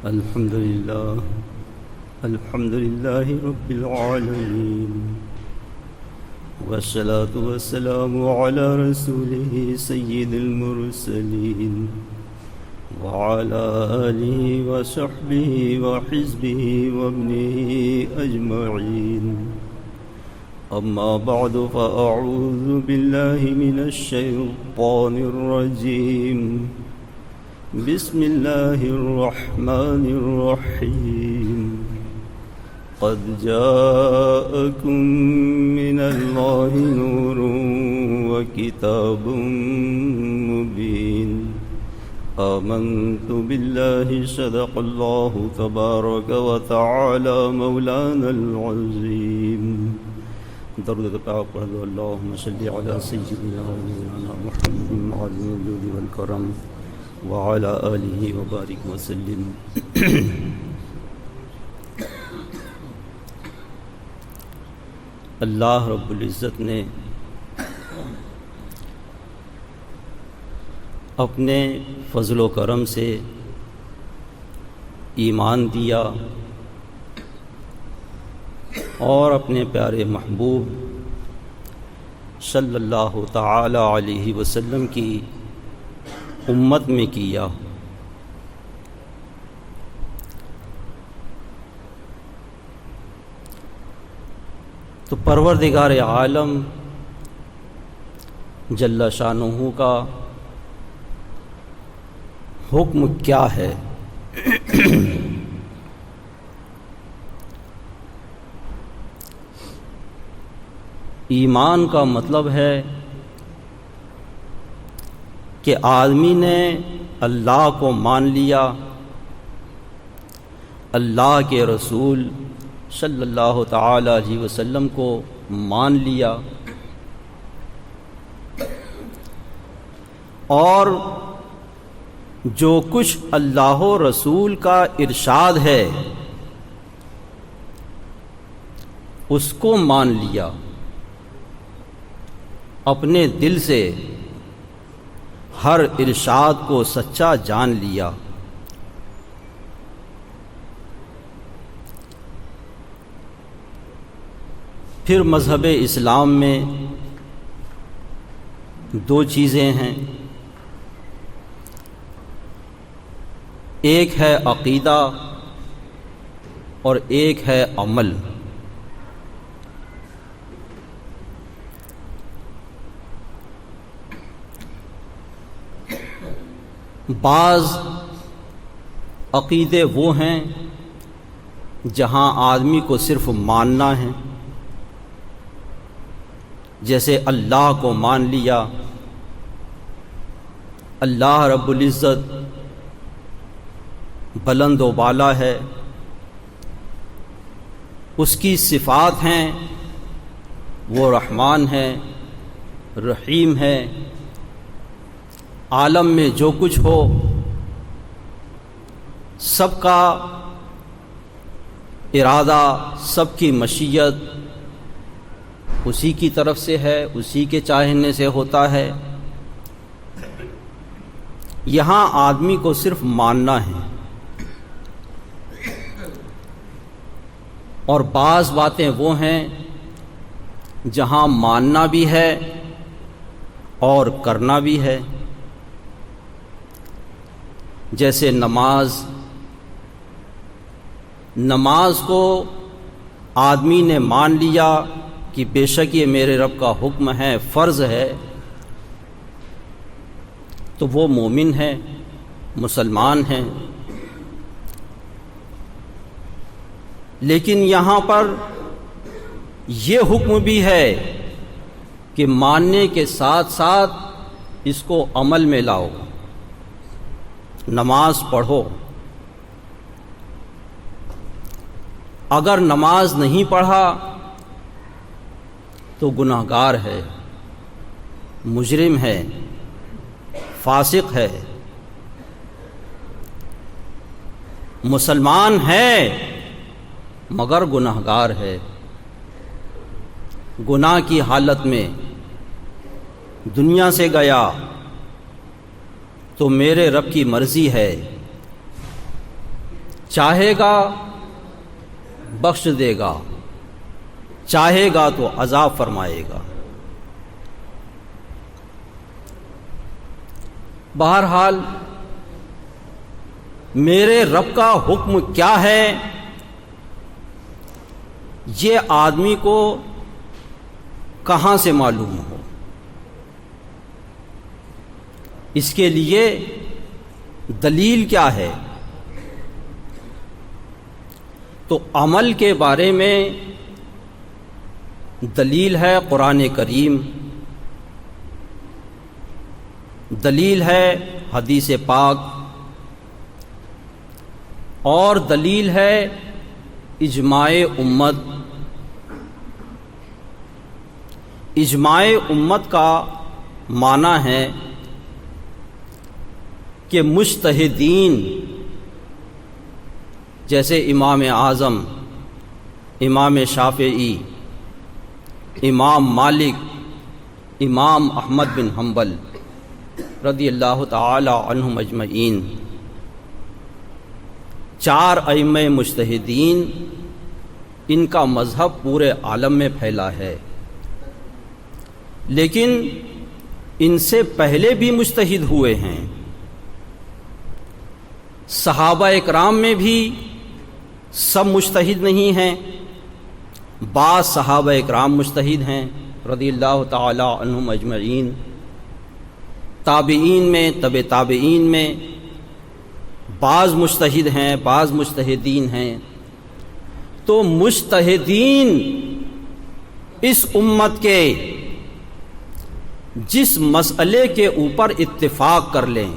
الحمد لله رب العالمين، والصلاة والسلام على رسوله سيد المرسلين وعلى آله وصحبه وحزبه وابنه أجمعين. أما بعد، فأعوذ بالله من الشيطان الرجيم. بسم الله الرحمن الرحيم. قد جاءكم من الله نور وكتاب مبين. آمنت بالله صدق الله تبارك وتعالى مولانا العظيم. درود پاک پڑھ دو. اللهم صل على سيدنا ونبينا محمد معظم الجود والكرم وعلى آله وبارك وسلم. اللہ رب العزت نے اپنے فضل و کرم سے ایمان دیا اور اپنے پیارے محبوب صلی اللہ تعالی علیہ وسلم کی امت میں کیا. تو پروردگار عالم جل شانہ کا حکم کیا ہے؟ ایمان کا مطلب ہے کہ آدمی نے اللہ کو مان لیا، اللہ کے رسول صلی اللہ تعالی علیہ وسلم کو مان لیا، اور جو کچھ اللہ و رسول کا ارشاد ہے اس کو مان لیا، اپنے دل سے ہر ارشاد کو سچا جان لیا. پھر مذہب اسلام میں دو چیزیں ہیں، ایک ہے عقیدہ اور ایک ہے عمل. بعض عقیدے وہ ہیں جہاں آدمی کو صرف ماننا ہے، جیسے اللہ کو مان لیا، اللہ رب العزت بلند و بالا ہے، اس کی صفات ہیں، وہ رحمان ہے، رحیم ہے، عالم میں جو کچھ ہو سب کا ارادہ، سب کی مشیت اسی کی طرف سے ہے، اسی کے چاہنے سے ہوتا ہے. یہاں آدمی کو صرف ماننا ہے. اور بعض باتیں وہ ہیں جہاں ماننا بھی ہے اور کرنا بھی ہے، جیسے نماز کو آدمی نے مان لیا کہ بے شک یہ میرے رب کا حکم ہے، فرض ہے، تو وہ مومن ہے، مسلمان ہیں. لیکن یہاں پر یہ حکم بھی ہے کہ ماننے کے ساتھ ساتھ اس کو عمل میں لاؤ، نماز پڑھو. اگر نماز نہیں پڑھا تو گناہگار ہے، مجرم ہے، فاسق ہے. مسلمان ہے مگر گناہگار ہے. گناہ کی حالت میں دنیا سے گیا تو میرے رب کی مرضی ہے چاہے گا بخش دے گا، چاہے گا تو عذاب فرمائے گا۔ بہرحال میرے رب کا حکم کیا ہے، یہ آدمی کو کہاں سے معلوم ہو؟ اس کے لیے دلیل کیا ہے؟ تو عمل کے بارے میں دلیل ہے قرآن کریم، دلیل ہے حدیث پاک، اور دلیل ہے اجماع امت۔ اجماع امت کا معنی ہے کہ مجتہدین جیسے امام اعظم، امام شافعی، امام مالک، امام احمد بن حنبل رضی اللہ تعالی عنہم اجمعین، چار ائمہ مجتہدین، ان کا مذہب پورے عالم میں پھیلا ہے، لیکن ان سے پہلے بھی مجتہد ہوئے ہیں۔ صحابہ اکرام میں بھی سب مجتہد نہیں ہیں، بعض صحابہ اکرام مجتہد ہیں رضی اللہ تعالی عنہم اجمعین، تابعین میں، تبع تابعین میں بعض مجتہد ہیں، بعض مجتہدین ہیں۔ تو مجتہدین اس امت کے جس مسئلے کے اوپر اتفاق کر لیں،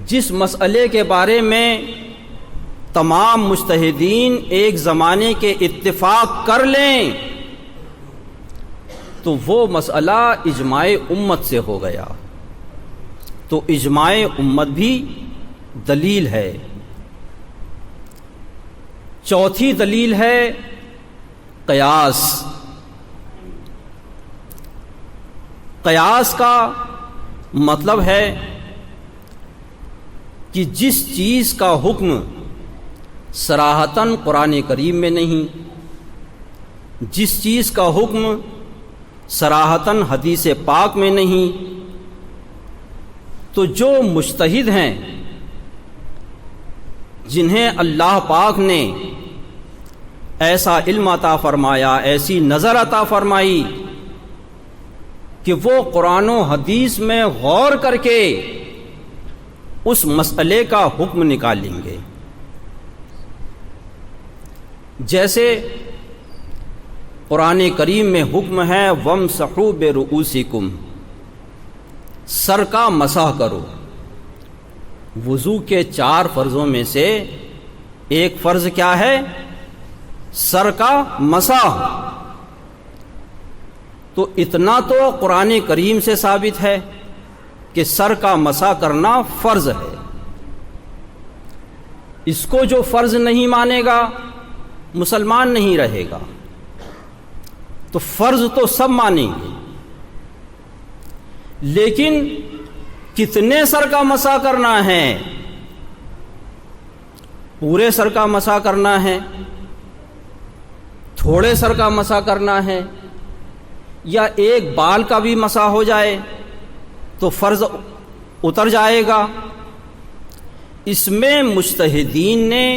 جس مسئلے کے بارے میں تمام مجتہدین ایک زمانے کے اتفاق کر لیں، تو وہ مسئلہ اجماع امت سے ہو گیا۔ تو اجماع امت بھی دلیل ہے۔ چوتھی دلیل ہے قیاس۔ قیاس کا مطلب ہے کہ جس چیز کا حکم صراحتاً قرآن کریم میں نہیں، جس چیز کا حکم صراحتاً حدیث پاک میں نہیں، تو جو مجتہد ہیں، جنہیں اللہ پاک نے ایسا علم عطا فرمایا، ایسی نظر عطا فرمائی کہ وہ قرآن و حدیث میں غور کر کے اس مسئلے کا حکم نکالیں گے۔ جیسے قرآن کریم میں حکم ہے وَامْسَحُوا بِرُؤُوسِكُمْ، سر کا مسح کرو۔ وضو کے 4 فرضوں میں سے ایک فرض کیا ہے؟ سر کا مسح۔ تو اتنا تو قرآن کریم سے ثابت ہے کہ سر کا مسح کرنا فرض ہے۔ اس کو جو فرض نہیں مانے گا مسلمان نہیں رہے گا۔ تو فرض تو سب مانیں گے، لیکن کتنے سر کا مسح کرنا ہے؟ پورے سر کا مسح کرنا ہے، تھوڑے سر کا مسح کرنا ہے، یا ایک بال کا بھی مسح ہو جائے تو فرض اتر جائے گا؟ اس میں مجتہدین نے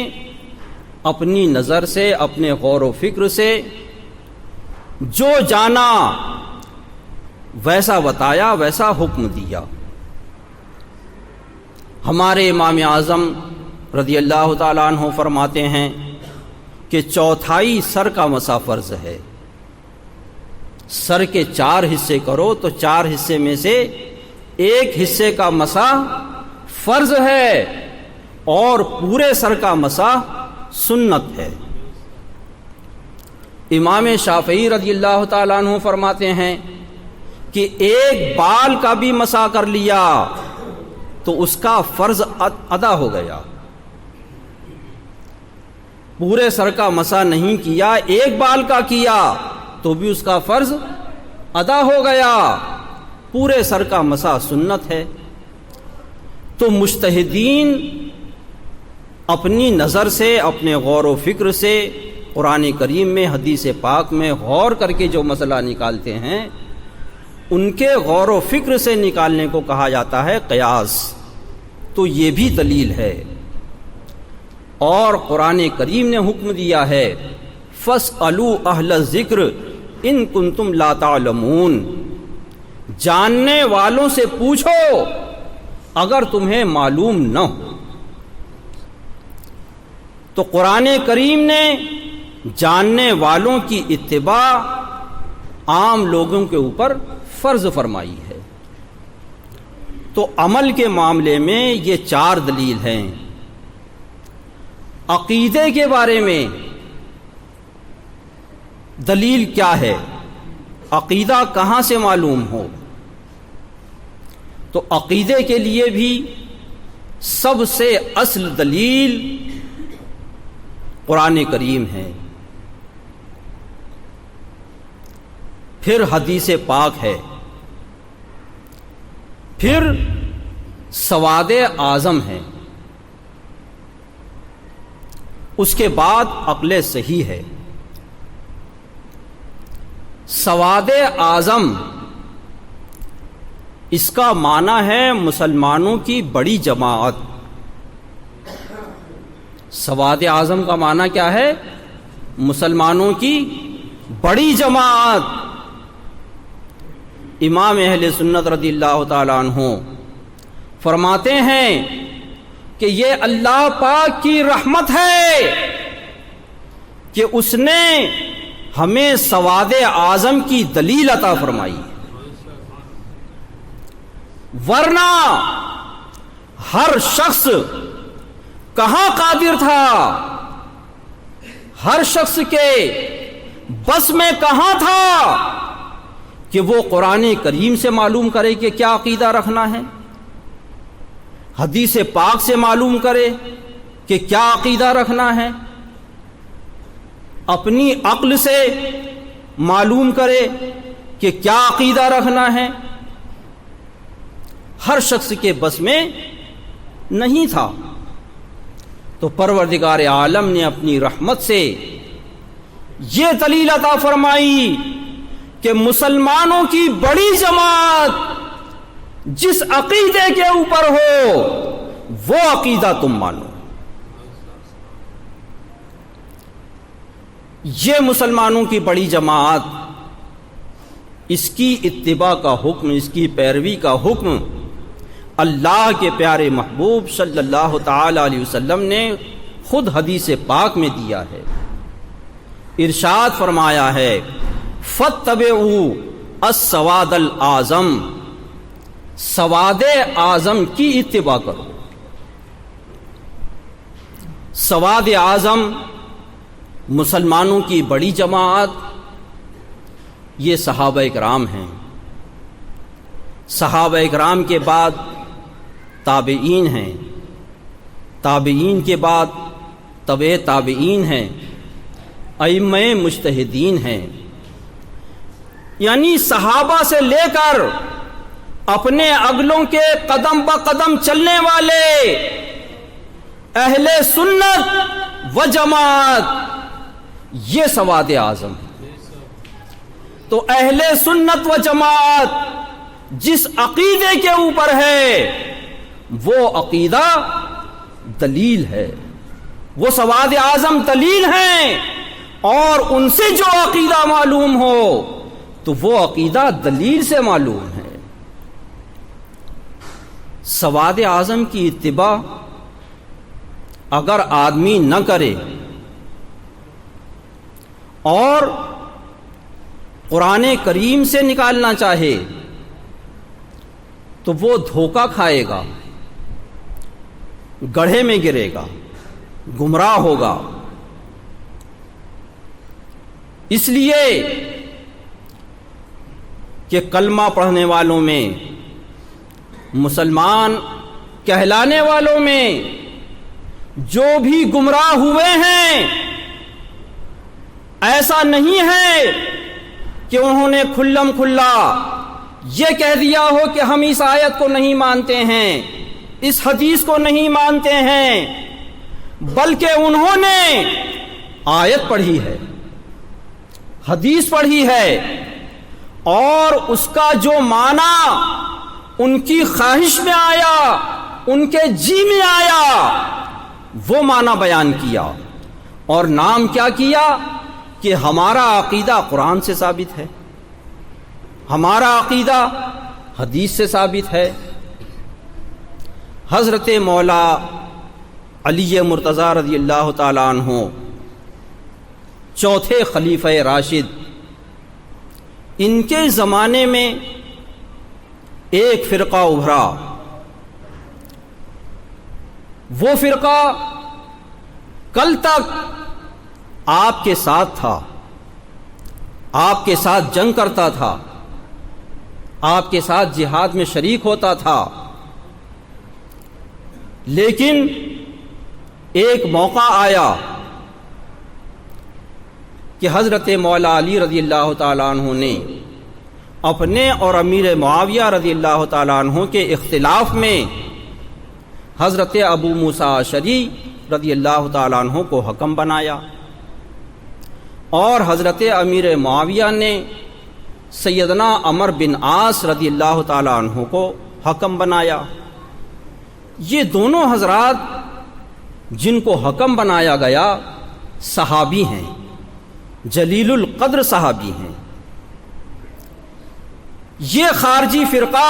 اپنی نظر سے، اپنے غور و فکر سے جو جانا ویسا بتایا، ویسا حکم دیا۔ ہمارے امام اعظم رضی اللہ تعالیٰ عنہ فرماتے ہیں کہ 1/4 سر کا مسح فرض ہے۔ سر کے 4 حصے کرو تو 4 حصے میں سے ایک حصے کا مسح فرض ہے، اور پورے سر کا مسح سنت ہے۔ امام شافعی رضی اللہ تعالیٰ عنہ فرماتے ہیں کہ ایک بال کا بھی مسح کر لیا تو اس کا فرض ادا ہو گیا۔ پورے سر کا مسح نہیں کیا، ایک بال کا کیا تو بھی اس کا فرض ادا ہو گیا۔ پورے سر کا مسح سنت ہے۔ تو مجتہدین اپنی نظر سے، اپنے غور و فکر سے قرآن کریم میں، حدیث پاک میں غور کر کے جو مسئلہ نکالتے ہیں، ان کے غور و فکر سے نکالنے کو کہا جاتا ہے قیاس. تو یہ بھی دلیل ہے. اور قرآن کریم نے حکم دیا ہے فَاسْأَلُوا أَهْلَ الذِّكْرِ إِن كُنتُمْ لَا تَعْلَمُونَ، جاننے والوں سے پوچھو اگر تمہیں معلوم نہ ہو. تو قرآن کریم نے جاننے والوں کی اتباع عام لوگوں کے اوپر فرض فرمائی ہے. تو عمل کے معاملے میں یہ 4 دلیل ہیں. عقیدے کے بارے میں دلیل کیا ہے؟ عقیدہ کہاں سے معلوم ہو؟ تو عقیدے کے لیے بھی سب سے اصل دلیل قرآن کریم ہے، پھر حدیث پاک ہے، پھر سواد اعظم ہے، اس کے بعد عقل صحیح ہے. سواد اعظم اس کا معنی ہے مسلمانوں کی بڑی جماعت. سواد اعظم کا معنی کیا ہے؟ مسلمانوں کی بڑی جماعت. امام اہل سنت رضی اللہ تعالی عنہ فرماتے ہیں کہ یہ اللہ پاک کی رحمت ہے کہ اس نے ہمیں سواد اعظم کی دلیل عطا فرمائی، ورنہ ہر شخص کہاں قادر تھا، ہر شخص کے بس میں کہاں تھا کہ وہ قرآن کریم سے معلوم کرے کہ کیا عقیدہ رکھنا ہے، حدیث پاک سے معلوم کرے کہ کیا عقیدہ رکھنا ہے، اپنی عقل سے معلوم کرے کہ کیا عقیدہ رکھنا ہے. ہر شخص کے بس میں نہیں تھا. تو پروردگار عالم نے اپنی رحمت سے یہ دلیل عطا فرمائی کہ مسلمانوں کی بڑی جماعت جس عقیدے کے اوپر ہو وہ عقیدہ تم مانو. یہ مسلمانوں کی بڑی جماعت، اس کی اتباع کا حکم، اس کی پیروی کا حکم اللہ کے پیارے محبوب صلی اللہ تعالی علیہ وسلم نے خود حدیث پاک میں دیا ہے. ارشاد فرمایا ہے فَاتَّبِعُوا السَّوَادَ الْأَعْظَمَ، سواد اعظم کی اتباع کرو. سواد اعظم مسلمانوں کی بڑی جماعت یہ صحابہ اکرام ہیں. صحابہ اکرام کے بعد تابعین ہیں، تابعین کے بعد تبع تابعین ہیں، ائمہ مجتہدین ہیں. یعنی صحابہ سے لے کر اپنے اگلوں کے قدم بقدم چلنے والے اہل سنت و جماعت، یہ سواد اعظم ہے. تو اہل سنت و جماعت جس عقیدے کے اوپر ہے وہ عقیدہ دلیل ہے، وہ سواد اعظم دلیل ہیں. اور ان سے جو عقیدہ معلوم ہو تو وہ عقیدہ دلیل سے معلوم ہے. سواد اعظم کی اتباع اگر آدمی نہ کرے اور قرآن کریم سے نکالنا چاہے تو وہ دھوکہ کھائے گا، گڑھے میں گرے گا، گمراہ ہوگا. اس لیے کہ کلمہ پڑھنے والوں میں، مسلمان کہلانے والوں میں جو بھی گمراہ ہوئے ہیں، ایسا نہیں ہے کہ انہوں نے کھلم کھلا یہ کہہ دیا ہو کہ ہم اس آیت کو نہیں مانتے ہیں، اس حدیث کو نہیں مانتے ہیں، بلکہ انہوں نے آیت پڑھی ہے، حدیث پڑھی ہے، اور اس کا جو معنی ان کی خواہش میں آیا، ان کے جی میں آیا، وہ معنی بیان کیا، اور نام کیا کیا کہ ہمارا عقیدہ قرآن سے ثابت ہے، ہمارا عقیدہ حدیث سے ثابت ہے۔ حضرت مولا علی مرتضیٰ رضی اللہ تعالیٰ عنہ چوتھے خلیفہ راشد، ان کے زمانے میں ایک فرقہ ابھرا، وہ فرقہ کل تک آپ کے ساتھ تھا، آپ کے ساتھ جنگ کرتا تھا، آپ کے ساتھ جہاد میں شریک ہوتا تھا، لیکن ایک موقع آیا کہ حضرت مولا علی رضی اللہ تعالیٰ عنہ نے اپنے اور امیر معاویہ رضی اللہ تعالیٰ عنہ کے اختلاف میں حضرت ابو موسیٰ اشعری رضی اللہ تعالیٰ عنہ کو حکم بنایا، اور حضرت امیر معاویہ نے سیدنا عمر بن عاص رضی اللہ تعالیٰ عنہ کو حکم بنایا۔ یہ دونوں حضرات جن کو حکم بنایا گیا صحابی ہیں، جلیل القدر صحابی ہیں۔ یہ خارجی فرقہ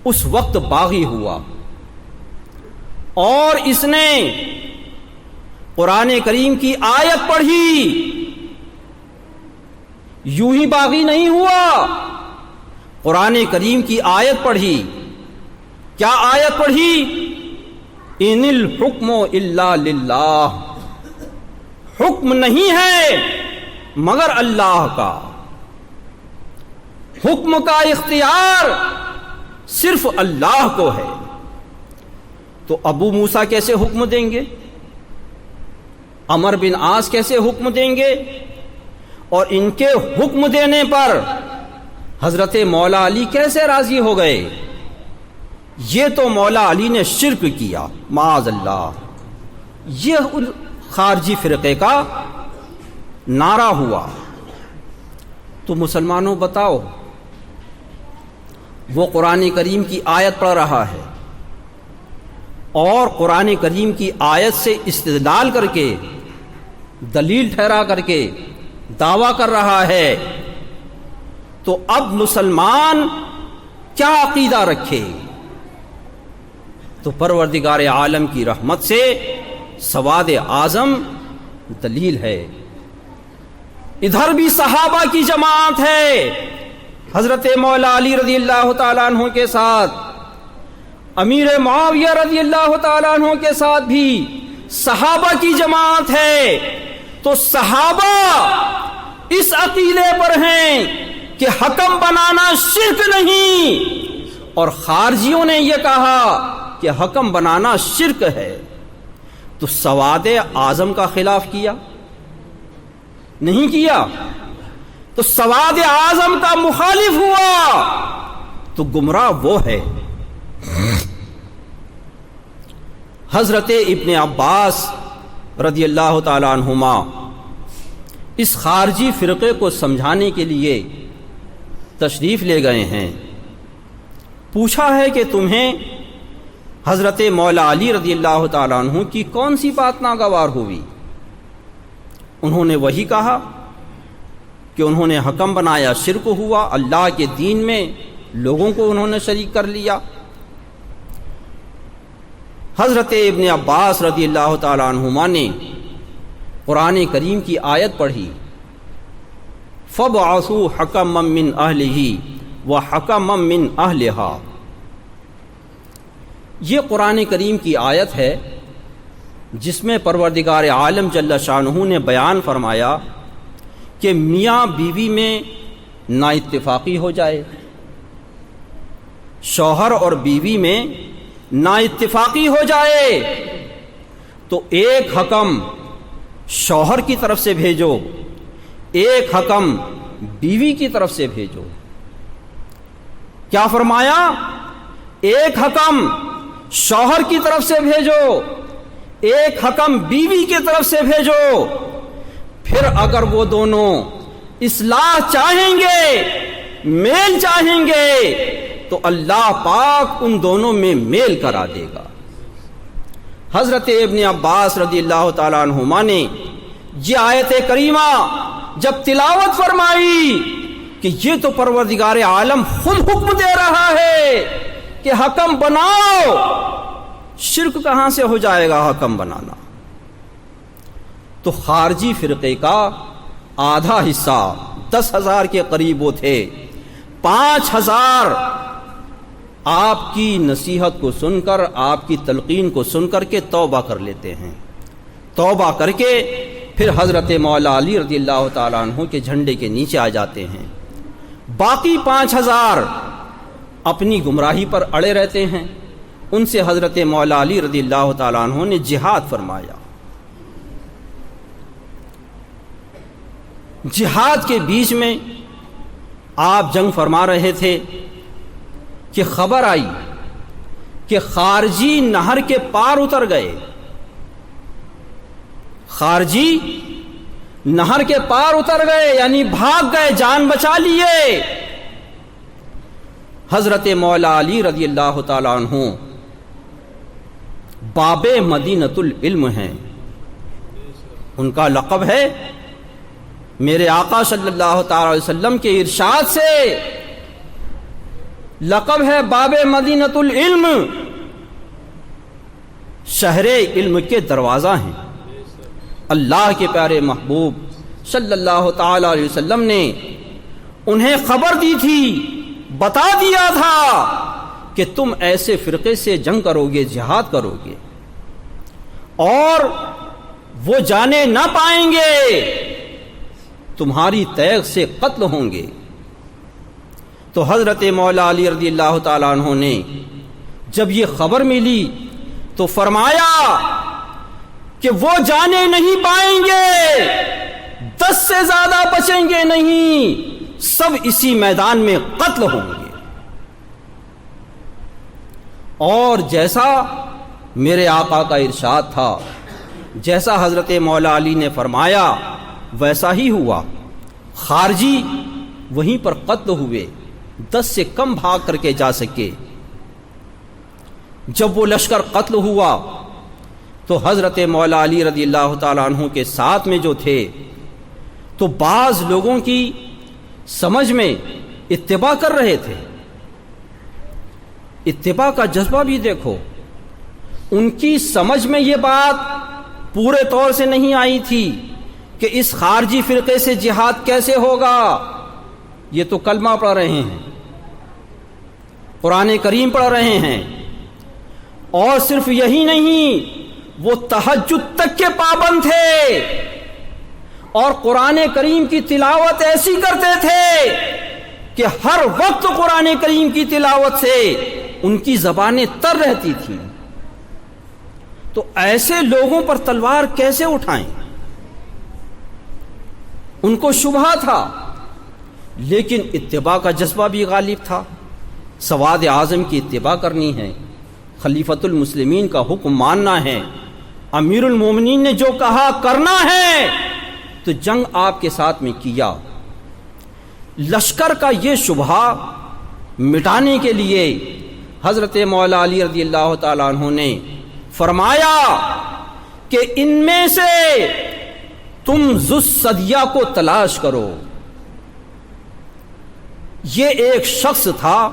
اس وقت باغی ہوا، اور اس نے قرآن کریم کی آیت پڑھی، یوں ہی باغی نہیں ہوا، قرآن کریم کی آیت پڑھی۔ کیا آیت پڑھی؟ ان الحکم الا للہ، حکم نہیں ہے مگر اللہ کا، حکم کا اختیار صرف اللہ کو ہے۔ تو ابو موسیٰ کیسے حکم دیں گے؟ عمر بن عاص کیسے حکم دیں گے؟ اور ان کے حکم دینے پر حضرت مولا علی کیسے راضی ہو گئے؟ یہ تو مولا علی نے شرک کیا، معاذ اللہ۔ یہ خارجی فرقے کا نعرہ ہوا۔ تو مسلمانوں بتاؤ، وہ قرآن کریم کی آیت پڑھ رہا ہے، اور قرآن کریم کی آیت سے استدلال کر کے، دلیل ٹھہرا کر کے دعویٰ کر رہا ہے، تو اب مسلمان کیا عقیدہ رکھے؟ تو پروردگار عالم کی رحمت سے سواد اعظم دلیل ہے۔ ادھر بھی صحابہ کی جماعت ہے، حضرت مولا علی رضی اللہ تعالیٰ عنہ کے ساتھ، امیر معاویہ رضی اللہ تعالیٰ عنہ کے ساتھ بھی صحابہ کی جماعت ہے۔ تو صحابہ اس عقیدے پر ہیں کہ حکم بنانا شرک نہیں، اور خارجیوں نے یہ کہا کہ حکم بنانا شرک ہے۔ تو سواد اعظم کا خلاف کیا؟ نہیں کیا۔ تو سواد اعظم کا مخالف ہوا تو گمراہ وہ ہے۔ حضرت ابن عباس رضی اللہ تعالی عنہما اس خارجی فرقے کو سمجھانے کے لیے تشریف لے گئے ہیں۔ پوچھا ہے کہ تمہیں حضرت مولا علی رضی اللہ تعالیٰ عنہ کی کون سی بات ناگوار ہوئی؟ انہوں نے وہی کہا کہ انہوں نے حکم بنایا، شرک ہوا، اللہ کے دین میں لوگوں کو انہوں نے شریک کر لیا۔ حضرت ابن عباس رضی اللہ تعالیٰ عنہما نے قرآن کریم کی آیت پڑھی، فَبْعَثُوا حَكَمًا مِّنْ أَهْلِهِ وَحَكَمًا مِّنْ أَهْلِهَا۔ یہ قرآن کریم کی آیت ہے جس میں پروردگار عالم جل شانہ نے بیان فرمایا کہ میاں بیوی میں نا اتفاقی ہو جائے، شوہر اور بیوی میں نا اتفاقی ہو جائے، تو ایک حکم شوہر کی طرف سے بھیجو، ایک حکم بیوی کی طرف سے بھیجو۔ کیا فرمایا؟ ایک حکم شوہر کی طرف سے بھیجو، ایک حکم بیوی کی طرف سے بھیجو، پھر اگر وہ دونوں اصلاح چاہیں گے، میل چاہیں گے، تو اللہ پاک ان دونوں میں میل کرا دے گا۔ حضرت ابن عباس رضی اللہ تعالیٰ عنہما نے یہ آیت کریمہ جب تلاوت فرمائی کہ یہ تو پروردگار عالم خود حکم دے رہا ہے کہ حکم بناؤ، شرک کہاں سے ہو جائے گا حکم بنانا؟ تو خارجی فرقے کا آدھا حصہ 10,000 کے قریب وہ تھے، 5,000 آپ کی نصیحت کو سن کر، آپ کی تلقین کو سن کر کے توبہ کر لیتے ہیں، توبہ کر کے پھر حضرت مولا علی رضی اللہ تعالیٰ عنہ کے جھنڈے کے نیچے آ جاتے ہیں۔ باقی 5,000 اپنی گمراہی پر اڑے رہتے ہیں، ان سے حضرت مولا علی رضی اللہ تعالیٰ عنہ نے جہاد فرمایا۔ جہاد کے بیچ میں آپ جنگ فرما رہے تھے کہ خبر آئی کہ خارجی نہر کے پار اتر گئے، خارجی نہر کے پار اتر گئے، یعنی بھاگ گئے، جان بچا لیے۔ حضرت مولا علی رضی اللہ تعالیٰ عنہ باب مدینۃ العلم ہیں، ان کا لقب ہے، میرے آقا صلی اللہ تعالی علیہ وسلم کے ارشاد سے لقب ہے باب مدینۃ العلم، شہر علم کے دروازہ ہیں۔ اللہ کے پیارے محبوب صلی اللہ تعالی علیہ وسلم نے انہیں خبر دی تھی، بتا دیا تھا کہ تم ایسے فرقے سے جنگ کرو گے، جہاد کرو گے، اور وہ جانے نہ پائیں گے، تمہاری تیغ سے قتل ہوں گے۔ تو حضرت مولا علی رضی اللہ تعالیٰ عنہ نے جب یہ خبر ملی تو فرمایا کہ وہ جانے نہیں پائیں گے، 10 سے زیادہ بچیں گے نہیں، سب اسی میدان میں قتل ہوں گے۔ اور جیسا میرے آقا کا ارشاد تھا، جیسا حضرت مولا علی نے فرمایا ویسا ہی ہوا، خارجی وہیں پر قتل ہوئے، 10 سے کم بھاگ کر کے جا سکے۔ جب وہ لشکر قتل ہوا تو حضرت مولا علی رضی اللہ تعالیٰ عنہ کے ساتھ میں جو تھے، تو بعض لوگوں کی سمجھ میں اتباع کر رہے تھے۔ اتباع کا جذبہ بھی دیکھو، ان کی سمجھ میں یہ بات پورے طور سے نہیں آئی تھی کہ اس خارجی فرقے سے جہاد کیسے ہوگا۔ یہ تو کلمہ پڑھ رہے ہیں، قرآن کریم پڑھ رہے ہیں، اور صرف یہی نہیں، وہ تہجد تک کے پابند تھے، اور قرآن کریم کی تلاوت ایسی کرتے تھے کہ ہر وقت قرآن کریم کی تلاوت سے ان کی زبانیں تر رہتی تھیں۔ تو ایسے لوگوں پر تلوار کیسے اٹھائیں؟ ان کو شبہ تھا، لیکن اتباع کا جذبہ بھی غالب تھا۔ سواد اعظم کی اتباع کرنی ہے، خلیفۃ المسلمین کا حکم ماننا ہے، امیر المومنین نے جو کہا کرنا ہے، تو جنگ آپ کے ساتھ میں کیا۔ لشکر کا یہ شبہ مٹانے کے لیے حضرت مولا علی رضی اللہ تعالیٰ عنہ نے فرمایا کہ ان میں سے تم ذو الصدیہ کو تلاش کرو۔ یہ ایک شخص تھا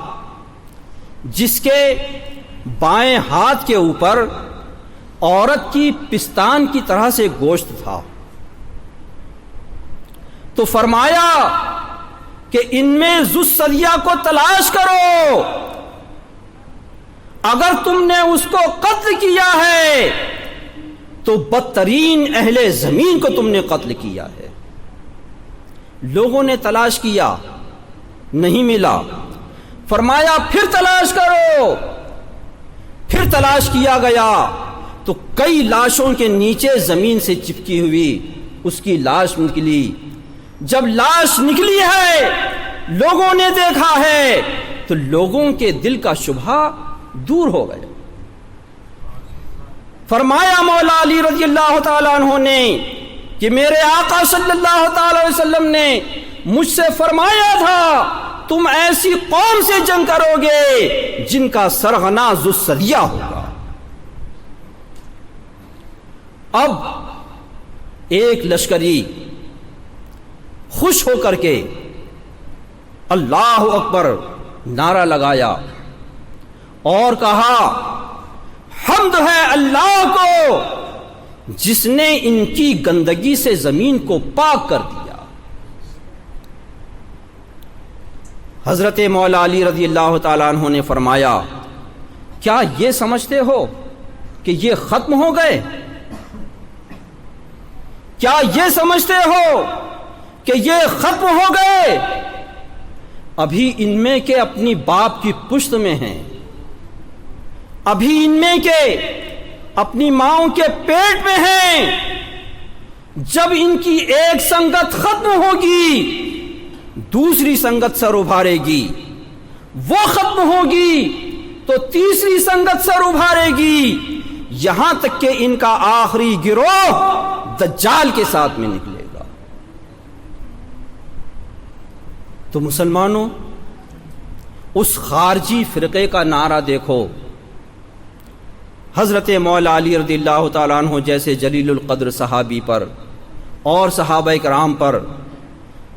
جس کے بائیں ہاتھ کے اوپر عورت کی پستان کی طرح سے گوشت تھا۔ تو فرمایا کہ ان میں ذو الصدیہ کو تلاش کرو، اگر تم نے اس کو قتل کیا ہے تو بدترین اہل زمین کو تم نے قتل کیا ہے۔ لوگوں نے تلاش کیا، نہیں ملا، فرمایا پھر تلاش کرو، پھر تلاش کیا گیا تو کئی لاشوں کے نیچے زمین سے چپکی ہوئی اس کی لاش نکلی۔ جب لاش نکلی ہے، لوگوں نے دیکھا ہے، تو لوگوں کے دل کا شبہ دور ہو گیا۔ فرمایا مولا علی رضی اللہ تعالیٰ عنہ نے کہ میرے آقا صلی اللہ تعالی وسلم نے مجھ سے فرمایا تھا تم ایسی قوم سے جنگ کرو گے جن کا سرغنا ذو الثدیہ ہوگا۔ اب ایک لشکری خوش ہو کر کے اللہ اکبر نعرہ لگایا اور کہا حمد ہے اللہ کو جس نے ان کی گندگی سے زمین کو پاک کر دیا۔ حضرت مولا علی رضی اللہ تعالیٰ عنہ نے فرمایا کیا یہ سمجھتے ہو کہ یہ ختم ہو گئے؟ کیا یہ سمجھتے ہو کہ یہ ختم ہو گئے؟ ابھی ان میں کے اپنی باپ کی پشت میں ہیں، ابھی ان میں کے اپنی ماؤں کے پیٹ میں ہیں۔ جب ان کی ایک سنگت ختم ہوگی دوسری سنگت سر ابھارے گی، وہ ختم ہوگی تو تیسری سنگت سر ابھارے گی، یہاں تک کہ ان کا آخری گروہ دجال کے ساتھ میں نکلے گا۔ تو مسلمانوں اس خارجی فرقے کا نعرہ دیکھو، حضرت مولا علی رضی اللہ تعالیٰ عنہ جیسے جلیل القدر صحابی پر اور صحابہ کرام پر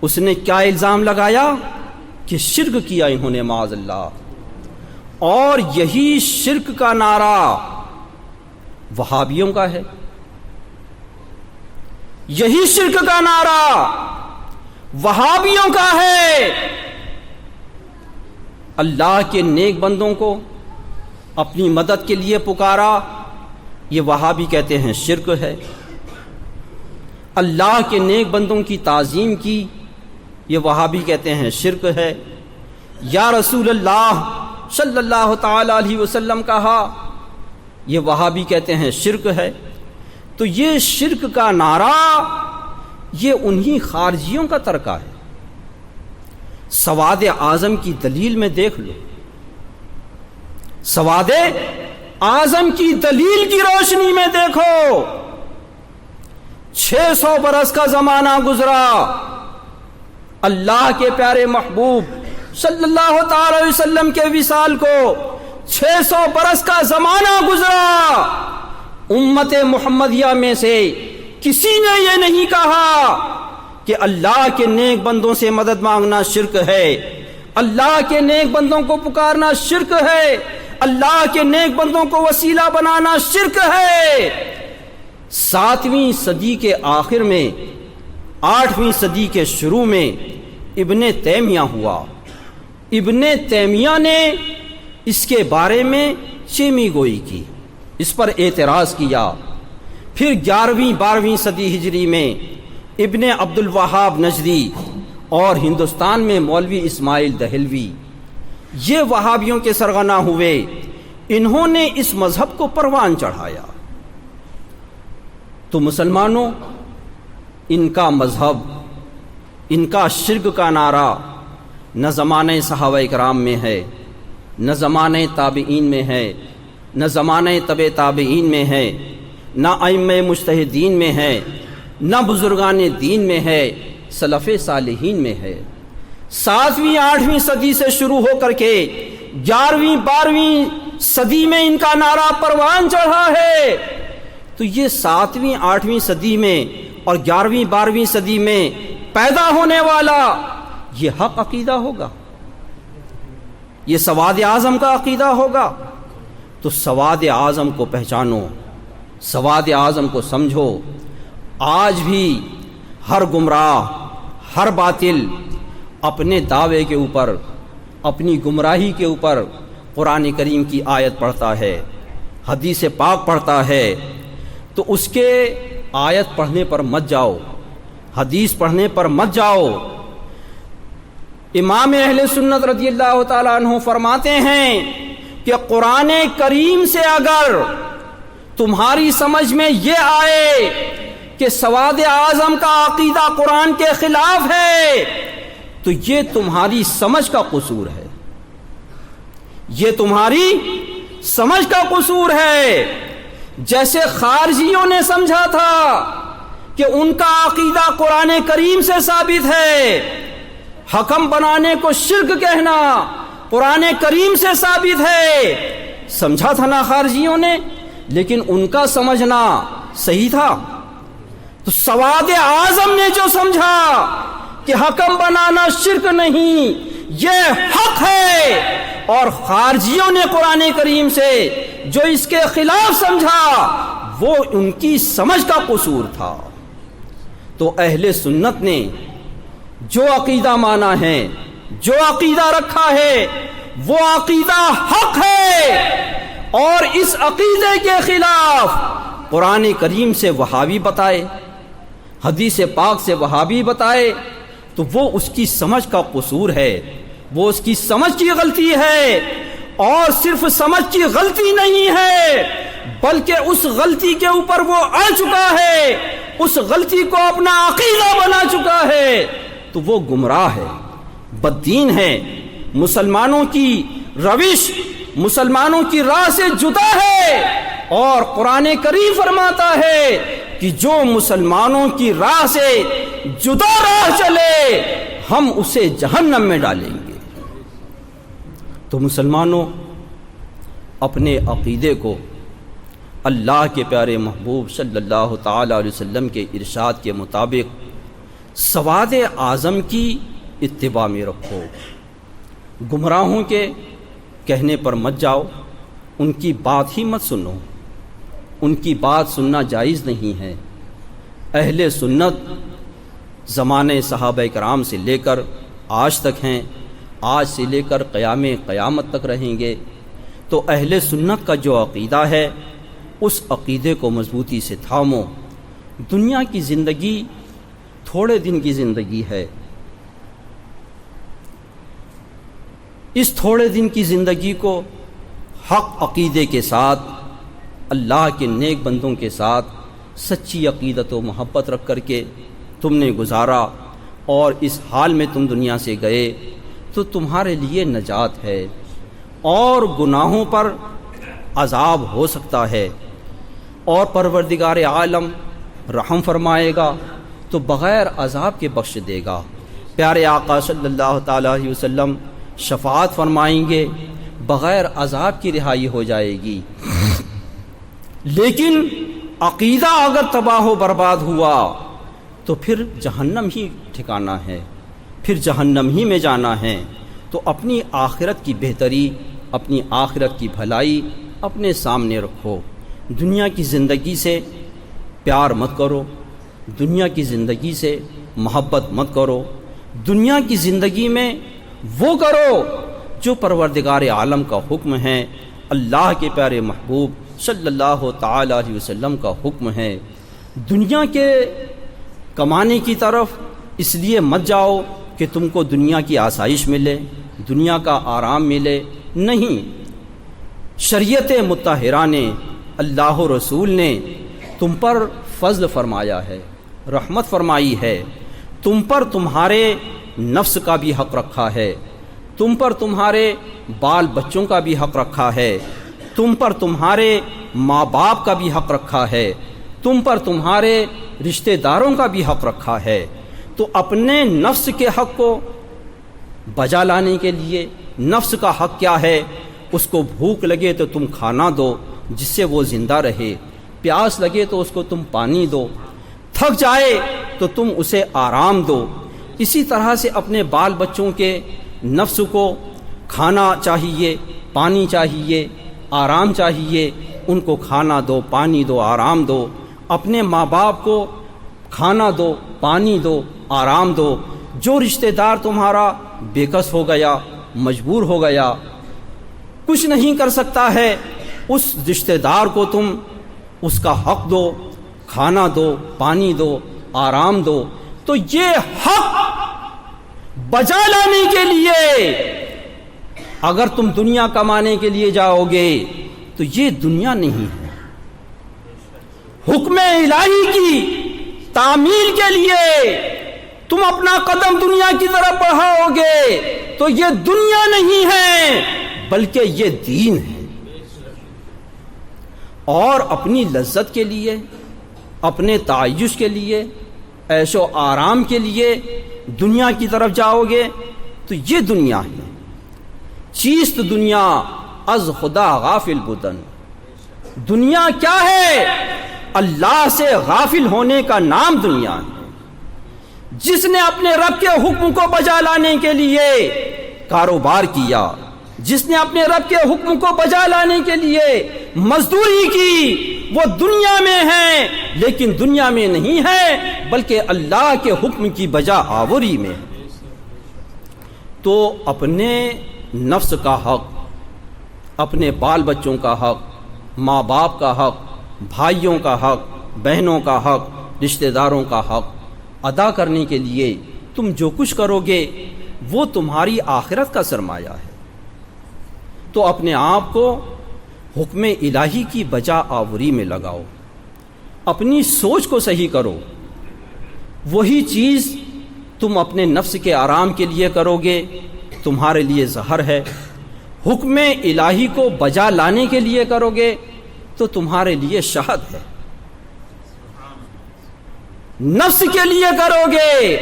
اس نے کیا الزام لگایا کہ شرک کیا انہوں نے معاذ اللہ۔ اور یہی شرک کا نعرہ وہابیوں کا ہے، یہی شرک کا نعرہ وہابیوں کا ہے۔ اللہ کے نیک بندوں کو اپنی مدد کے لیے پکارا، یہ وہابی کہتے ہیں شرک ہے۔ اللہ کے نیک بندوں کی تعظیم کی، یہ وہابی کہتے ہیں شرک ہے۔ یا رسول اللہ صلی اللہ تعالی علیہ وسلم کہا، یہ وہابی کہتے ہیں شرک ہے۔ تو یہ شرک کا نعرہ یہ انہی خارجیوں کا ترکہ ہے۔ سواد اعظم کی دلیل میں دیکھ لو، سواد اعظم کی دلیل کی روشنی میں دیکھو، 600 برس کا زمانہ گزرا، اللہ کے پیارے محبوب صلی اللہ تعالی وسلم کے وصال کو 600 برس کا زمانہ گزرا، امت محمدیہ میں سے کسی نے یہ نہیں کہا کہ اللہ کے نیک بندوں سے مدد مانگنا شرک ہے، اللہ کے نیک بندوں کو پکارنا شرک ہے، اللہ کے نیک بندوں کو وسیلہ بنانا شرک ہے۔ 7ویں صدی کے آخر میں 8ویں صدی کے شروع میں ابن تیمیہ ہوا، ابن تیمیہ نے اس کے بارے میں چیمی گوئی کی، اس پر اعتراض کیا۔ پھر 11ویں 12ویں صدی ہجری میں ابن عبد الوہاب نجدی اور ہندوستان میں مولوی اسماعیل دہلوی یہ وہابیوں کے سرغنہ ہوئے، انہوں نے اس مذہب کو پروان چڑھایا۔ تو مسلمانوں ان کا مذہب، ان کا شرک کا نعرہ نہ زمانہ صحابہ کرام میں ہے، نہ زمانہ تابعین میں ہے، نہ زمانہ تبع تابعین میں ہے، نہ ائمہ مجتہدین میں ہے، نہ بزرگان دین میں ہے، سلف صالحین میں ہے۔ 7ویں 8ویں صدی سے شروع ہو کر کے 11ویں 12ویں صدی میں ان کا نعرہ پروان چڑھا ہے۔ تو یہ 7ویں 8ویں صدی میں اور 11ویں 12ویں صدی میں پیدا ہونے والا یہ حق عقیدہ ہوگا، یہ سواد اعظم کا عقیدہ ہوگا۔ تو سواد اعظم کو پہچانو، سواد اعظم کو سمجھو۔ آج بھی ہر گمراہ، ہر باطل اپنے دعوے کے اوپر، اپنی گمراہی کے اوپر قرآن کریم کی آیت پڑھتا ہے، حدیث پاک پڑھتا ہے، تو اس کے آیت پڑھنے پر مت جاؤ، حدیث پڑھنے پر مت جاؤ۔ امام اہل سنت رضی اللہ تعالیٰ عنہ فرماتے ہیں کہ قرآن کریم سے اگر تمہاری سمجھ میں یہ آئے کہ سواد اعظم کا عقیدہ قرآن کے خلاف ہے تو یہ تمہاری سمجھ کا قصور ہے، یہ تمہاری سمجھ کا قصور ہے۔ جیسے خارجیوں نے سمجھا تھا کہ ان کا عقیدہ قرآن کریم سے ثابت ہے، حکم بنانے کو شرک کہنا قرآن کریم سے ثابت ہے، سمجھا تھا نا خارجیوں نے، لیکن ان کا سمجھنا صحیح تھا۔ تو سواد اعظم نے جو سمجھا کہ حکم بنانا شرک نہیں، یہ حق ہے، اور خارجیوں نے قرآن کریم سے جو اس کے خلاف سمجھا وہ ان کی سمجھ کا قصور تھا۔ تو اہل سنت نے جو عقیدہ مانا ہے، جو عقیدہ رکھا ہے، وہ عقیدہ حق ہے، اور اس عقیدے کے خلاف قرآن کریم سے وہابی بتائے، حدیث پاک سے وہابی بتائے، تو وہ اس کی سمجھ کا قصور ہے، وہ اس کی سمجھ کی غلطی ہے، اور صرف سمجھ کی غلطی نہیں ہے بلکہ اس غلطی کے اوپر وہ آ چکا ہے، اس غلطی کو اپنا عقیدہ بنا چکا ہے، تو وہ گمراہ ہے، بددین ہے، مسلمانوں کی روش، مسلمانوں کی راہ سے جدا ہے، اور قرآن کریم فرماتا ہے کہ جو مسلمانوں کی راہ سے جدا راہ چلے ہم اسے جہنم میں ڈالیں گے۔ تو مسلمانوں، اپنے عقیدے کو اللہ کے پیارے محبوب صلی اللہ تعالی علیہ وسلم کے ارشاد کے مطابق سواد اعظم کی اتباع میں رکھو، گمراہوں کے کہنے پر مت جاؤ، ان کی بات ہی مت سنو، ان کی بات سننا جائز نہیں ہے۔ اہل سنت زمانے صحابہ کرام سے لے کر آج تک ہیں، آج سے لے کر قیامت تک رہیں گے۔ تو اہل سنت کا جو عقیدہ ہے اس عقیدے کو مضبوطی سے تھامو۔ دنیا کی زندگی تھوڑے دن کی زندگی ہے، اس تھوڑے دن کی زندگی کو حق عقیدے کے ساتھ، اللہ کے نیک بندوں کے ساتھ سچی عقیدت و محبت رکھ کر کے تم نے گزارا، اور اس حال میں تم دنیا سے گئے تو تمہارے لیے نجات ہے، اور گناہوں پر عذاب ہو سکتا ہے، اور پروردگار عالم رحم فرمائے گا تو بغیر عذاب کے بخش دے گا۔ پیارے آقا صلی اللہ تعالیٰ علیہ وسلم شفاعت فرمائیں گے، بغیر عذاب کی رہائی ہو جائے گی۔ لیکن عقیدہ اگر تباہ و برباد ہوا تو پھر جہنم ہی ٹھکانہ ہے، پھر جہنم ہی میں جانا ہے۔ تو اپنی آخرت کی بہتری، اپنی آخرت کی بھلائی اپنے سامنے رکھو۔ دنیا کی زندگی سے پیار مت کرو، دنیا کی زندگی سے محبت مت کرو، دنیا کی زندگی میں وہ کرو جو پروردگار عالم کا حکم ہے، اللہ کے پیارے محبوب صلی اللہ تعالی علیہ وسلم کا حکم ہے۔ دنیا کے کمانے کی طرف اس لیے مت جاؤ کہ تم کو دنیا کی آسائش ملے، دنیا کا آرام ملے، نہیں۔ شریعت مطہرہ نے، اللہ رسول نے تم پر فضل فرمایا ہے، رحمت فرمائی ہے، تم پر تمہارے نفس کا بھی حق رکھا ہے، تم پر تمہارے بال بچوں کا بھی حق رکھا ہے، تم پر تمہارے ماں باپ کا بھی حق رکھا ہے، تم پر تمہارے رشتہ داروں کا بھی حق رکھا ہے۔ تو اپنے نفس کے حق کو بجا لانے کے لیے، نفس کا حق کیا ہے؟ اس کو بھوک لگے تو تم کھانا دو جس سے وہ زندہ رہے، پیاس لگے تو اس کو تم پانی دو، تھک جائے تو تم اسے آرام دو۔ اسی طرح سے اپنے بال بچوں کے نفس کو کھانا چاہیے، پانی چاہیے، آرام چاہیے، ان کو کھانا دو، پانی دو، آرام دو۔ اپنے ماں باپ کو کھانا دو، پانی دو، آرام دو۔ جو رشتہ دار تمہارا بے کس ہو گیا، مجبور ہو گیا، کچھ نہیں کر سکتا ہے، اس رشتہ دار کو تم اس کا حق دو، کھانا دو، پانی دو، آرام دو۔ تو یہ حق بجا لانے کے لیے اگر تم دنیا کمانے کے لیے جاؤ گے تو یہ دنیا نہیں ہے۔ حکم الہی کی تعمیل کے لیے تم اپنا قدم دنیا کی طرف بڑھاؤ گے تو یہ دنیا نہیں ہے بلکہ یہ دین ہے۔ اور اپنی لذت کے لیے، اپنے تعیش کے لیے، عیش و آرام کے لیے دنیا کی طرف جاؤ گے تو یہ دنیا ہے۔ چیست دنیا از خدا غافل بدن، دنیا کیا ہے؟ اللہ سے غافل ہونے کا نام دنیا ہے۔ جس نے اپنے رب کے حکم کو بجا لانے کے لیے کاروبار کیا، جس نے اپنے رب کے حکم کو بجا لانے کے لیے مزدوری کی، وہ دنیا میں ہے لیکن دنیا میں نہیں ہے بلکہ اللہ کے حکم کی بجا آوری میں ہے۔ تو اپنے نفس کا حق، اپنے بال بچوں کا حق، ماں باپ کا حق، بھائیوں کا حق، بہنوں کا حق، رشتہ داروں کا حق ادا کرنے کے لیے تم جو کچھ کرو گے وہ تمہاری آخرت کا سرمایہ ہے۔ تو اپنے آپ کو حکم الہی کی بجا آوری میں لگاؤ، اپنی سوچ کو صحیح کرو۔ وہی چیز تم اپنے نفس کے آرام کے لیے کرو گے تمہارے لیے زہر ہے، حکم الہی کو بجا لانے کے لیے کرو گے تو تمہارے لیے شہد ہے۔ نفس کے لیے کرو گے،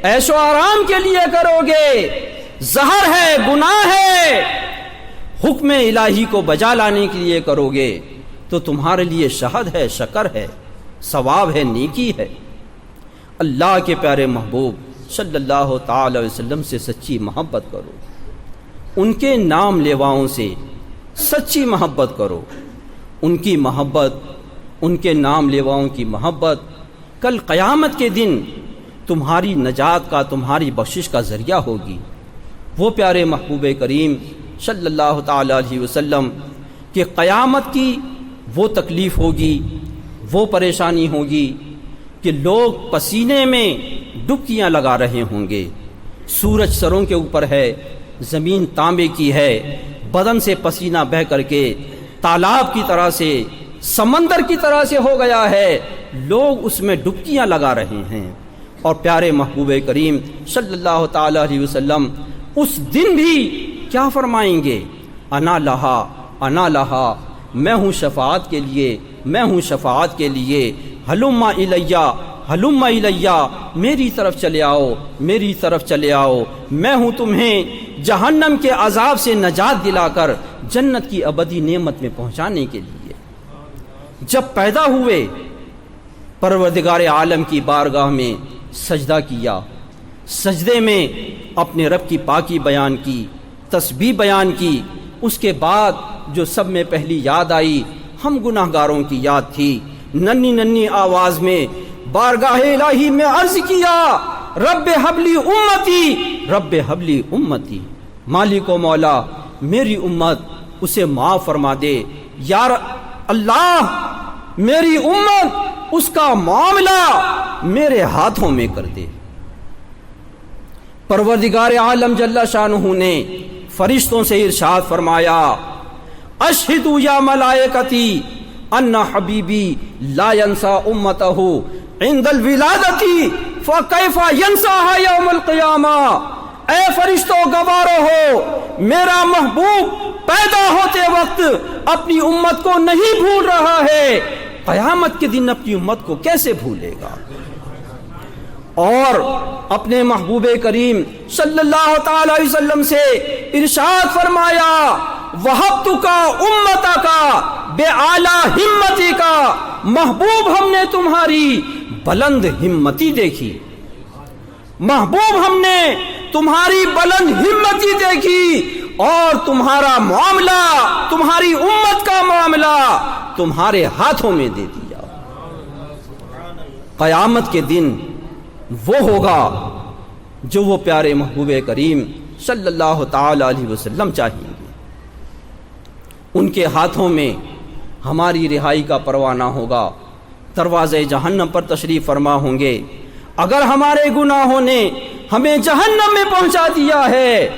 عیش و آرام کے لیے کرو گے، زہر ہے، گناہ ہے۔ حکم الہی کو بجا لانے کے لیے کرو گے تو تمہارے لیے شہد ہے، شکر ہے، ثواب ہے، نیکی ہے۔ اللہ کے پیارے محبوب صلی اللہ تعالی علیہ وسلم سے سچی محبت کرو، ان کے نام لیواؤں سے سچی محبت کرو۔ ان کی محبت، ان کے نام لیواؤں کی محبت کل قیامت کے دن تمہاری نجات کا، تمہاری بخشش کا ذریعہ ہوگی۔ وہ پیارے محبوب کریم صلی اللہ تعالی علیہ وسلم کہ قیامت کی وہ تکلیف ہوگی، وہ پریشانی ہوگی کہ لوگ پسینے میں ڈبکیاں لگا رہے ہوں گے، سورج سروں کے اوپر ہے، زمین تانبے کی ہے، بدن سے پسینہ بہہ کر کے تالاب کی طرح سے، سمندر کی طرح سے ہو گیا ہے، لوگ اس میں ڈبکیاں لگا رہے ہیں۔ اور پیارے محبوب کریم صلی اللہ تعالی علیہ وسلم اس دن بھی کیا فرمائیں گے؟ انا لہا، انا لہا، میں ہوں شفاعت کے لیے، میں ہوں شفاعت کے لیے، ہلم الیہ، ہلم الیہ، میری طرف چلے آؤ، میری طرف چلے آؤ، میں ہوں تمہیں جہنم کے عذاب سے نجات دلا کر جنت کی ابدی نعمت میں پہنچانے کے لیے۔ جب پیدا ہوئے پروردگار عالم کی بارگاہ میں سجدہ کیا، سجدے میں اپنے رب کی پاکی بیان کی، تسبیح بیان کی، اس کے بعد جو سب میں پہلی یاد آئی ہم گناہ گاروں کی یاد تھی۔ ننھی ننھی آواز میں بارگاہ الہی میں عرض کیا، رب حبلی امتی، رب حبلی امتی، مالک و مولا میری امت اسے معاف فرما دے، یار اللہ میری امت اس کا معاملہ میرے ہاتھوں میں کر دے۔ پروردگار عالم جل شانہ نے فرشتوں سے ارشاد فرمایا، اشہدوا یا ملائکتی ان حبیبی لا ینسا امتہ عند الولادتی فکیف ینساها یوم القیامہ۔ اے فرشتوں گوارو ہو، میرا محبوب پیدا ہوتے وقت اپنی امت کو نہیں بھول رہا ہے، قیامت کے دن اپنی امت کو کیسے بھولے گا؟ اور اپنے محبوب کریم صلی اللہ تعالی علیہ وسلم سے ارشاد فرمایا، وَهَبْتُكَ أُمَّتَكَ بِأَعْلَى ہمتِكَ، محبوب ہم نے تمہاری بلند ہمتی دیکھی، محبوب ہم نے تمہاری بلند ہمتی دیکھی، اور تمہارا معاملہ، تمہاری امت کا معاملہ تمہارے ہاتھوں میں دے دیا۔ قیامت کے دن وہ ہوگا جو وہ پیارے محبوب کریم صلی اللہ تعالی علیہ وسلم چاہیں گے۔ ان کے ہاتھوں میں ہماری رہائی کا پروانہ ہوگا، دروازے جہنم پر تشریف فرما ہوں گے۔ اگر ہمارے گناہوں نے ہمیں جہنم میں پہنچا دیا ہے،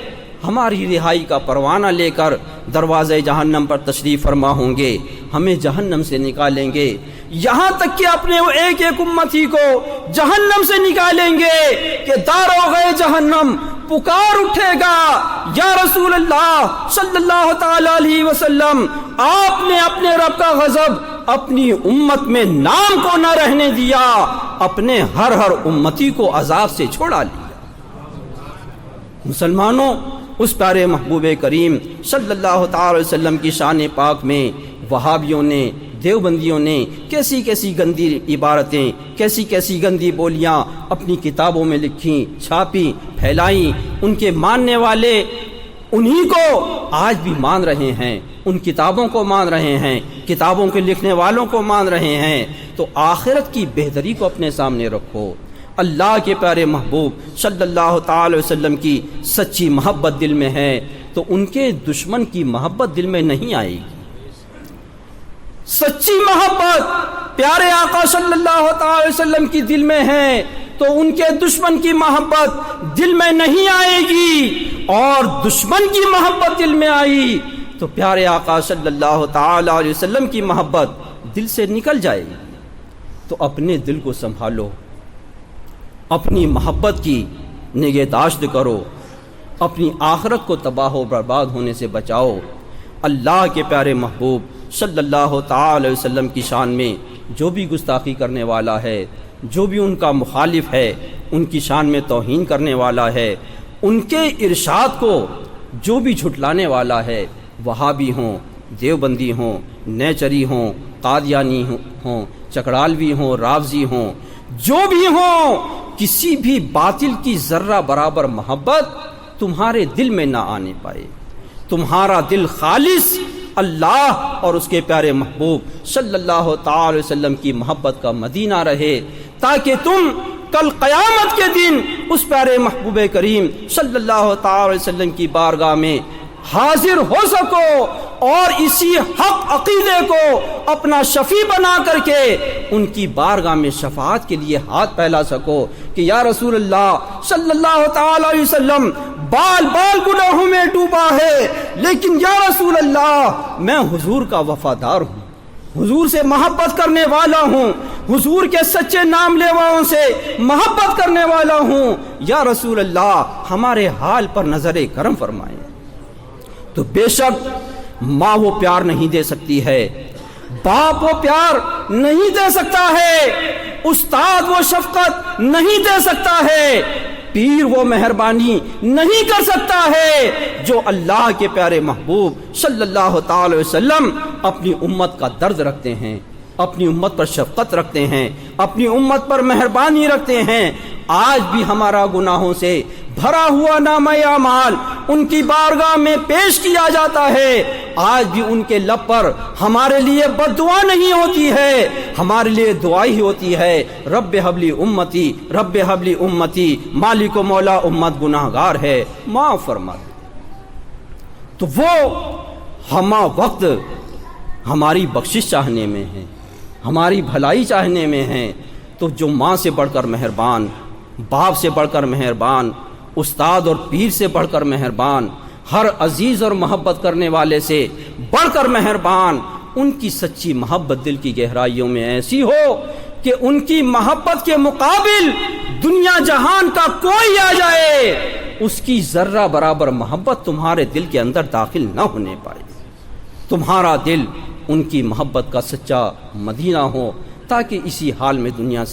ہماری رہائی کا پروانہ لے کر دروازے جہنم پر تشریف فرما ہوں گے، ہمیں جہنم سے نکالیں گے، یہاں تک کہ اپنے ایک ایک امتی کو جہنم سے نکالیں گے کہ داروغے جہنم پکار اٹھے گا، یا رسول اللہ صلی اللہ تعالی علیہ وسلم، آپ نے اپنے رب کا غضب اپنی امت میں نام کو نہ رہنے دیا، اپنے ہر امتی کو عذاب سے چھوڑا لیا۔ مسلمانوں، اس پیارے محبوب کریم صلی اللہ تعالی علیہ وسلم کی شان پاک میں وہابیوں نے، دیوبندیوں نے کیسی کیسی گندی عبارتیں، کیسی کیسی گندی بولیاں اپنی کتابوں میں لکھیں، چھاپی، پھیلائیں۔ ان کے ماننے والے انہی کو آج بھی مان رہے ہیں، ان کتابوں کو مان رہے ہیں، کتابوں کے لکھنے والوں کو مان رہے ہیں۔ تو آخرت کی بہتری کو اپنے سامنے رکھو۔ اللہ کے پیارے محبوب صلی اللہ تعالی وسلم کی سچی محبت دل میں ہے تو ان کے دشمن کی محبت دل میں نہیں آئے گی۔ سچی محبت پیارے آقا صلی اللہ تعالی وسلم کی دل میں ہے تو ان کے دشمن کی محبت دل میں نہیں آئے گی، اور دشمن کی محبت دل میں آئی تو پیارے آقا صلی اللہ تعالی علیہ وسلم کی محبت دل سے نکل جائے گی۔ تو اپنے دل کو سنبھالو، اپنی محبت کی نگہداشت کرو، اپنی آخرت کو تباہ و برباد ہونے سے بچاؤ۔ اللہ کے پیارے محبوب صلی اللہ تعالی علیہ وسلم کی شان میں جو بھی گستاخی کرنے والا ہے، جو بھی ان کا مخالف ہے، ان کی شان میں توہین کرنے والا ہے، ان کے ارشاد کو جو بھی جھٹلانے والا ہے، وہابی ہوں، دیوبندی ہوں، نیچری ہوں، قادیانی ہوں، چکڑالوی ہوں، رافضی ہوں، جو بھی ہوں، کسی بھی باطل کی ذرہ برابر محبت تمہارے دل میں نہ آنے پائے۔ تمہارا دل خالص اللہ اور اس کے پیارے محبوب صلی اللہ تعالی وسلم کی محبت کا مدینہ رہے، تاکہ تم کل قیامت کے دن اس پیارے محبوب کریم صلی اللہ تعالی وسلم کی بارگاہ میں حاضر ہو سکو اور اسی حق عقیدے کو اپنا شفیع بنا کر کے ان کی بارگاہ میں شفاعت کے لیے ہاتھ پھیلا سکو کہ یا رسول اللہ صلی اللہ تعالی علیہ وسلم بال بال گناہوں میں ڈوبا ہے، لیکن یا رسول اللہ میں حضور کا وفادار ہوں، حضور سے محبت کرنے والا ہوں، حضور کے سچے نام لیواؤں سے محبت کرنے والا ہوں، یا رسول اللہ ہمارے حال پر نظر کرم فرمائیں۔ تو بے شک ماں وہ پیار نہیں دے سکتی ہے، باپ وہ پیار نہیں دے سکتا ہے، استاد وہ شفقت نہیں دے سکتا ہے، پیر وہ مہربانی نہیں کر سکتا ہے جو اللہ کے پیارے محبوب صلی اللہ تعالی وسلم اپنی امت کا درد رکھتے ہیں، اپنی امت پر شفقت رکھتے ہیں، اپنی امت پر مہربانی رکھتے ہیں۔ آج بھی ہمارا گناہوں سے بھرا ہوا نامہ اعمال ان کی بارگاہ میں پیش کیا جاتا ہے، آج بھی ان کے لب پر ہمارے لیے بد دعا نہیں ہوتی ہے، ہمارے لیے دعا ہی ہوتی ہے، رب حبلی امتی، رب حبلی امتی، مالک و مولا امت گناہ گار ہے، معاف فرما دے۔ تو وہ ہمہ وقت ہماری بخشش چاہنے میں ہے، ہماری بھلائی چاہنے میں ہے، تو جو ماں سے بڑھ کر مہربان، باپ سے بڑھ کر مہربان، استاد اور پیر سے بڑھ کر مہربان، ہر عزیز اور محبت کرنے والے سے بڑھ کر مہربان، ان کی سچی محبت دل کی گہرائیوں میں ایسی ہو کہ ان کی محبت کے مقابل دنیا جہان کا کوئی آ جائے اس کی ذرہ برابر محبت تمہارے دل کے اندر داخل نہ ہونے پائے۔ تمہارا دل ان کی محبت کا سچا مدینہ ہو، تاکہ اسی حال میں دنیا سے